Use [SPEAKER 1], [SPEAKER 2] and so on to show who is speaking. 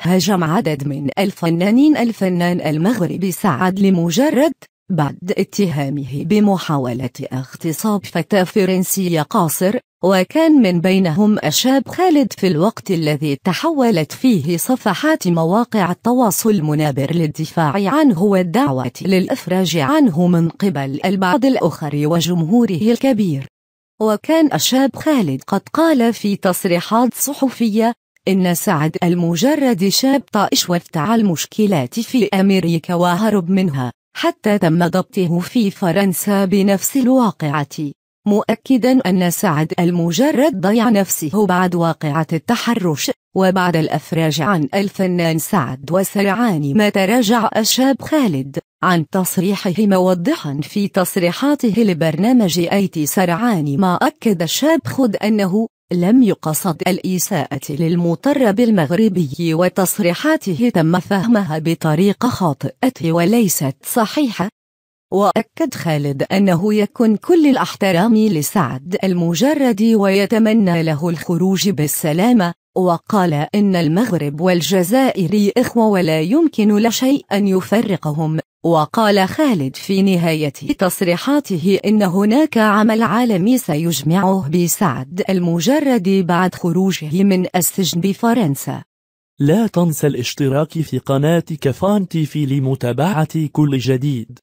[SPEAKER 1] هاجم عدد من الفنانين الفنان المغربي سعد لمجرد بعد اتهامه بمحاولة اغتصاب فتاة فرنسية قاصر، وكان من بينهم الشاب خالد في الوقت الذي تحولت فيه صفحات مواقع التواصل المنابر للدفاع عنه والدعوة للإفراج عنه من قبل البعض الآخر وجمهوره الكبير. وكان الشاب خالد قد قال في تصريحات صحفية إن سعد المجرد شاب طائش وافتعل المشكلات في أمريكا وهرب منها، حتى تم ضبطه في فرنسا بنفس الواقعة، مؤكدا أن سعد المجرد ضيع نفسه بعد واقعة التحرش وبعد الإفراج عن الفنان سعد. وسرعان ما تراجع الشاب خالد عن تصريحه، موضحا في تصريحاته لبرنامج أيتي سرعان ما أكد الشاب خود أنه لم يقصد الإساءة للمطرب المغربي، وتصريحاته تم فهمها بطريقة خاطئة وليست صحيحة. وأكد خالد أنه يكن كل الاحترام لسعد المجرد ويتمنى له الخروج بالسلامة، وقال إن المغرب والجزائر إخوة ولا يمكن لشيء أن يفرقهم. وقال خالد في نهاية تصريحاته إن هناك عمل عالمي سيجمعه بسعد المجرد بعد خروجه من السجن بفرنسا.
[SPEAKER 2] لا تنسى الاشتراك في قناة كفان تيفي لمتابعة كل جديد.